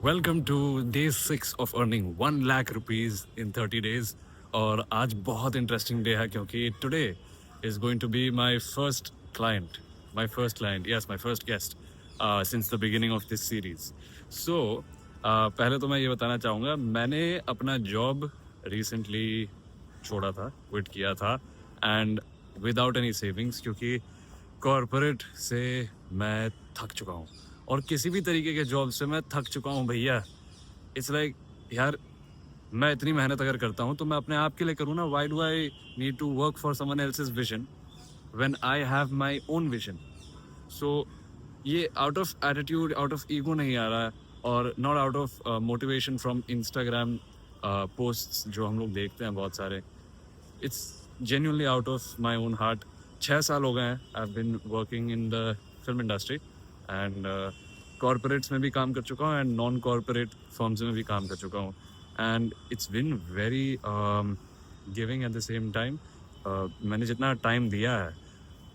Welcome to day 6 of earning 1 lakh rupees in 30 days। और आज बहुत इंटरेस्टिंग डे है क्योंकि today is going to be my first client yes my first guest since the beginning of this series. So पहले तो मैं ये बताना चाहूँगा, मैंने अपना जॉब रिसेंटली छोड़ा था, क्विट किया था, एंड विदाउट एनी सेविंग्स, क्योंकि कॉरपोरेट से मैं थक चुका हूँ और किसी भी तरीके के जॉब से मैं थक चुका हूँ भैया। इट्स लाइक यार, मैं इतनी मेहनत अगर करता हूँ तो मैं अपने आप के लिए करूँ ना। Why do I need to work for someone else's vision when I have my own vision? So ये out of attitude, out of ego नहीं आ रहा है, और not out of motivation from Instagram posts जो हम लोग देखते हैं बहुत सारे। It's genuinely out of my own heart। 6 साल हो गए हैं I been working in the film industry, and corporates में भी काम कर चुका हूँ एंड नॉन कॉरपोरेट फर्म्स में भी काम कर चुका हूँ, and it's been very giving at the same time. मैंने जितना टाइम दिया है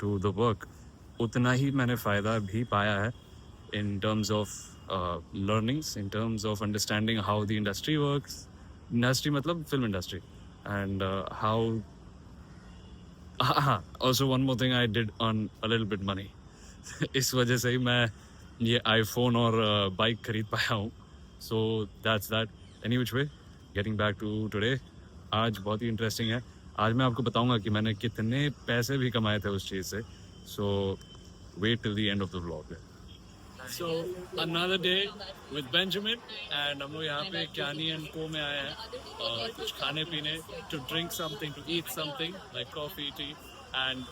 टू द वर्क, उतना ही मैंने फ़ायदा भी पाया है in terms of learnings, in terms of understanding how the industry works। industry मतलब film industry, and how also one more thing, I did earn a little bit money। इस वजह से ही मैं ये आईफोन और बाइक खरीद पाया हूँ। So that's that. Any which way, getting back to today, आज बहुत ही इंटरेस्टिंग है। आज मैं आपको बताऊंगा कि मैंने कितने पैसे भी कमाए थे उस चीज़ से। So wait till the end of the vlog. So another day with Benjamin, and हम लोग यहाँ पे क्यानी एंड को में आए हैं कुछ खाने पीने, to drink something, to eat something like coffee, tea, and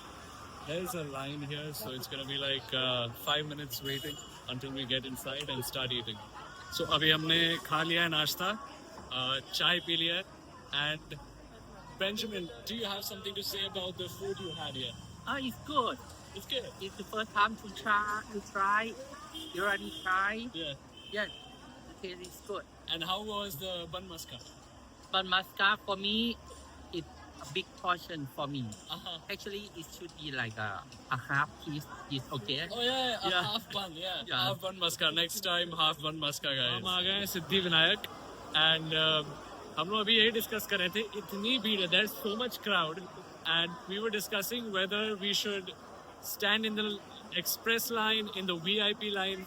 there is a line here, so it's gonna be like 5 minutes waiting until we get inside and start eating। So अभी हमने खा लिया है नाश्ता, चाय पी लिया है, and Benjamin, do you have something to say about the food you had here? Oh, it's good. It's good. It's the first time to try. You already tried? Yeah. Yes. Okay, it's good. And how was the bun maska? But mascara for me, it's a big portion for me. Uh-huh. Actually, it should be like a half piece. Is okay. Oh yeah, Yeah. half bun, yeah. Yeah. Half bun maska. Next time half bun maska, guys। हम आ गए हैं Siddhi Vinayak, and हम लोग अभी यही discuss कर रहे थे, इतनी भीड़ है, there's so much crowd, and we were discussing whether we should stand in the express line, in the VIP line,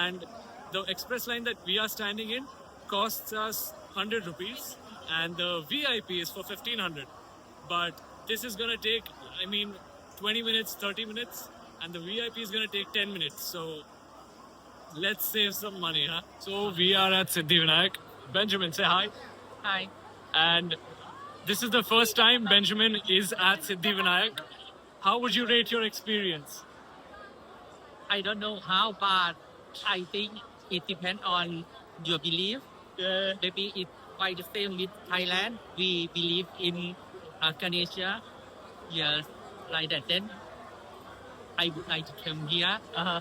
and the express line that we are standing in costs us 100 rupees, and the VIP is for 1500, but this is gonna take, I mean, 20 minutes, 30 minutes, and the VIP is gonna take 10 minutes, so let's save some money, huh? So we are at Siddhi Vinayak. Benjamin, say hi. Hi. And this is the first time Benjamin is at Siddhi Vinayak. How would you rate your experience? I don't know how, but I think it depends on your belief. Yeah. Maybe it's quite the same with Thailand. We believe in Ganesha. Yes, like that. Then I would like to come here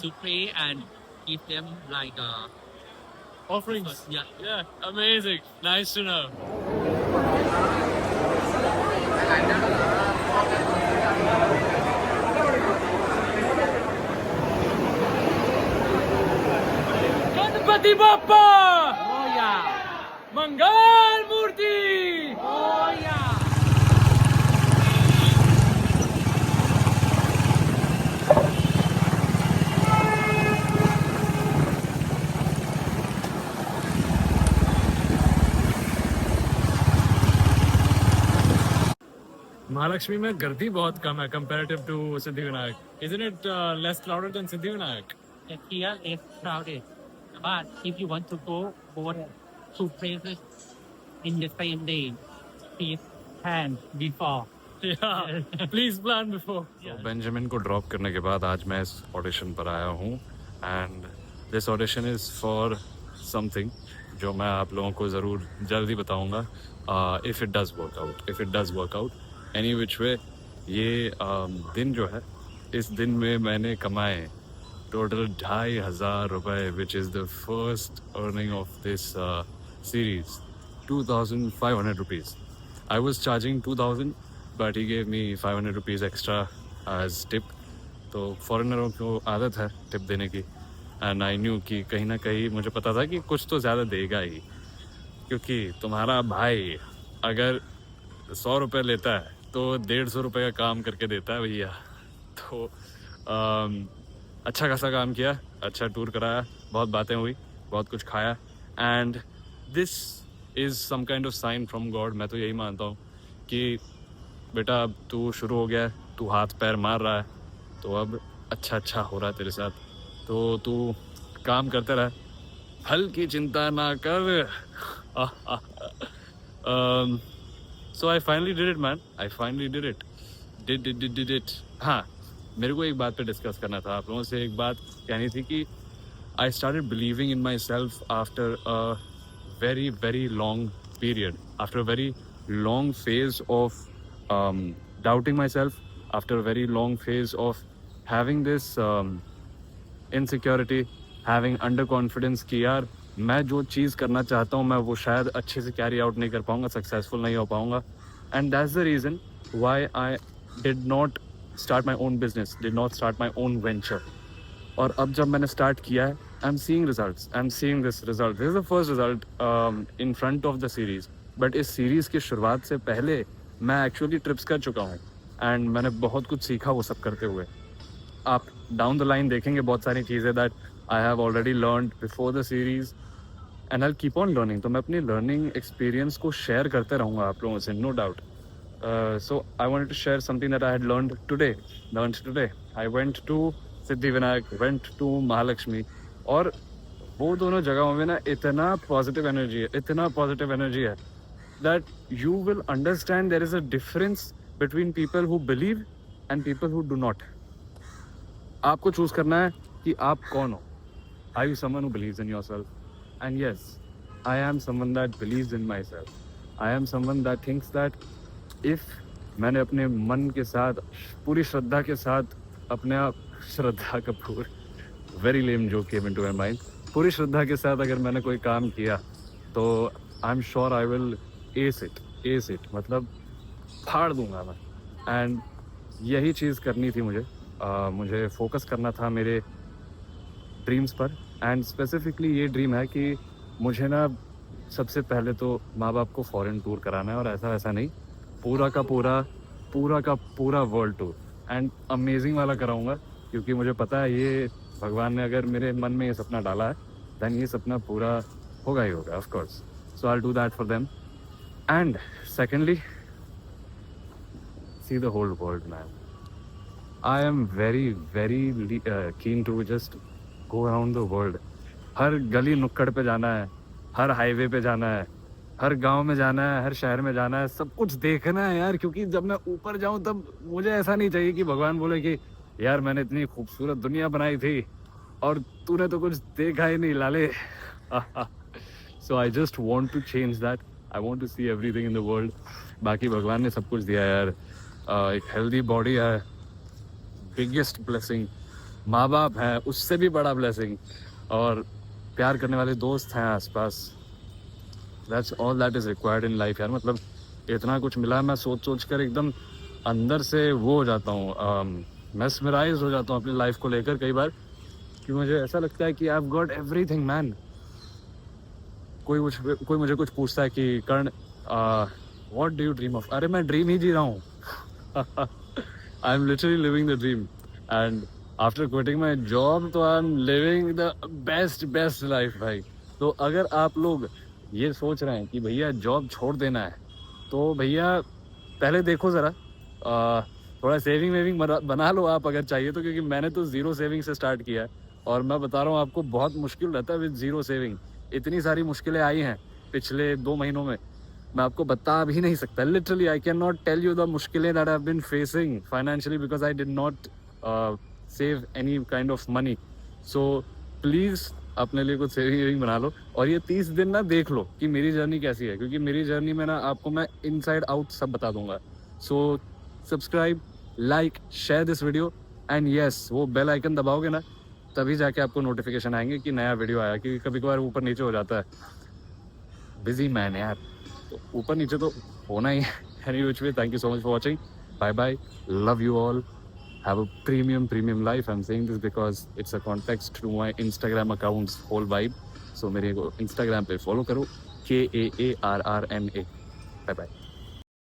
to pray and give them like Offerings. yeah. Yeah, amazing. Nice to know. Ganpati Bappa Oh yeah. Mangal Murthy. Oh yeah. Mahalakshmi में गर्दी बहुत कम है comparative to Siddhi Vinayak. Isn't it less crowded than Siddhi Vinayak? And here is crowded. But if you want to go both two places in the same day, please plan before. Yeah, please plan before। Yeah. Benjamin को drop करने के बाद आज मैं इस audition पर आया हूँ, and this audition is for something जो मैं आप लोगों को ज़रूर जल्दी बताऊँगा, if it does work out any which way. ये दिन जो है, इस दिन में मैंने कमाए टोटल 2500 रुपये, which is the first earning of this series. 2500 rupees। I was charging 2000, but he gave me 500 rupees extra as tip। तो फॉरेनरों को आदत है टिप देने की, एंड आई न्यू कि कहीं ना कहीं मुझे पता था कि कुछ तो ज़्यादा देगा ही, क्योंकि तुम्हारा भाई अगर 100 रुपये लेता है तो 150 रुपये का काम करके देता है भैया। तो अच्छा खासा काम किया, अच्छा टूर कराया, बहुत बातें हुई, बहुत कुछ खाया, and this is some kind of sign from God. मैं तो यही मानता हूँ कि बेटा अब तू शुरू हो गया है, तू हाथ पैर मार रहा है, तो अब अच्छा हो रहा है तेरे साथ, तो तू काम करते रह, फल की चिंता ना कर। So I finally did it man, I finally did it, did it. हाँ, मेरे को एक बात पे डिस्कस करना था आप लोगों से, एक बात कहनी थी कि I started believing in myself after a very long period, after a very long phase of doubting myself, after a very long phase of having this insecurity, having underconfidence कि यार मैं जो चीज़ करना चाहता हूँ मैं वो शायद अच्छे से कैरी आउट नहीं कर पाऊँगा, सक्सेसफुल नहीं हो पाऊँगा, and that's the reason why I did not start my own business, did not start my own venture. और अब जब मैंने स्टार्ट किया है, I am seeing results, I am seeing this result, this is the first result in front of the series. But इस series की शुरुआत से पहले मैं एक्चुअली ट्रिप्स कर चुका हूँ, एंड मैंने बहुत कुछ सीखा वो सब करते हुए। आप डाउन द लाइन देखेंगे बहुत सारी चीज़ें that I have already learned before the series, and I keep on learning. तो मैं अपनी लर्निंग एक्सपीरियंस को शेयर करते रहूँगा आप लोगों से, no doubt. So I wanted to share something that I had learned today. I went to Siddhivinayak, went to Mahalakshmi, और वो दोनों जगहों में ना इतना पॉजिटिव एनर्जी है that you will understand there is a difference between people who believe and people who do not. आपको choose करना है कि आप कौन हो। Are you someone who believes in yourself? And yes, I am someone that believes in myself. I am someone that thinks that if मैंने अपने मन के साथ, पूरी श्रद्धा के साथ अपने आप, Shraddha Kapoor, very lame joke came into my mind, पूरी श्रद्धा के साथ अगर मैंने कोई काम किया तो I am sure I will S it, मतलब फाड़ दूंगा मैं। एंड यही चीज़ करनी थी मुझे, मुझे फोकस करना था मेरे ड्रीम्स पर, एंड स्पेसिफिकली ये ड्रीम है कि मुझे ना सबसे पहले तो माँ बाप को फॉरेन टूर कराना है, और ऐसा नहीं, पूरा का पूरा वर्ल्ड टूर, एंड अमेजिंग वाला कराऊंगा, क्योंकि मुझे पता है ये भगवान ने अगर मेरे मन में ये सपना डाला है देन ये सपना पूरा होगा ही होगा, of course. So I will do that for them, and secondly see the whole world man. I am very keen to just go around the world. हर गली नुक्कड़ पे जाना है, हर हाईवे पे जाना है, हर गांव में जाना है, हर शहर में जाना है, सब कुछ देखना है यार। क्योंकि जब मैं ऊपर जाऊं तब मुझे ऐसा नहीं चाहिए कि भगवान बोले कि यार मैंने इतनी खूबसूरत दुनिया बनाई थी और तूने तो कुछ देखा ही नहीं लाले। So I just want to change that, I want to see everything in the world. बाकी भगवान ने सब कुछ दिया यार, एक हेल्दी बॉडी है, बिगेस्ट ब्लेसिंग, माँ बाप है उससे भी बड़ा ब्लेसिंग, और प्यार करने वाले दोस्त हैं आसपास। That's all that is required in life यार। मतलब इतना कुछ मिला है, मैं सोच कर एकदम अंदर से वो हो जाता हूँ, मेस्मराइज हो जाता हूँ अपनी लाइफ को लेकर कई बार, कि मुझे ऐसा लगता है कि I have got everything man. कोई मुझे कुछ पूछता है कि Karan what do you dream of, अरे मैं ड्रीम ही जी रहा हूँ। I am literally living the dream, and after quitting my job तो I am living the best life भाई। तो अगर आप लोग ये सोच रहे हैं कि भैया जॉब छोड़ देना है, तो भैया पहले देखो ज़रा, थोड़ा सेविंग बना लो आप अगर चाहिए तो, क्योंकि मैंने तो ज़ीरो सेविंग से स्टार्ट किया है, और मैं बता रहा हूँ आपको बहुत मुश्किल रहता है विद ज़ीरो सेविंग। इतनी सारी मुश्किलें आई हैं पिछले 2 महीनों में, मैं आपको बता भी नहीं सकता। Literally I can not tell you the मुश्किलें that I have been facing financially, because I did not save any kind of money. So please अपने लिए कुछ सेविंग बना लो, और ये 30 दिन ना देख लो कि मेरी जर्नी कैसी है, क्योंकि मेरी जर्नी में ना आपको मैं इनसाइड आउट सब बता दूंगा। So subscribe, like, share this video, and yes वो बेल आइकन दबाओगे ना तभी जाके आपको नोटिफिकेशन आएंगे कि नया वीडियो आया, क्योंकि कभी कभार ऊपर नीचे हो जाता है, बिजी मैन यार, तो ऊपर नीचे तो होना ही है। Any which way, thank you so much for watching, bye bye, love you all, have a premium life. I'm saying this because it's a context to my Instagram account's whole vibe. So मेरे को Instagram पे follow करो, KAARRNA. Bye bye.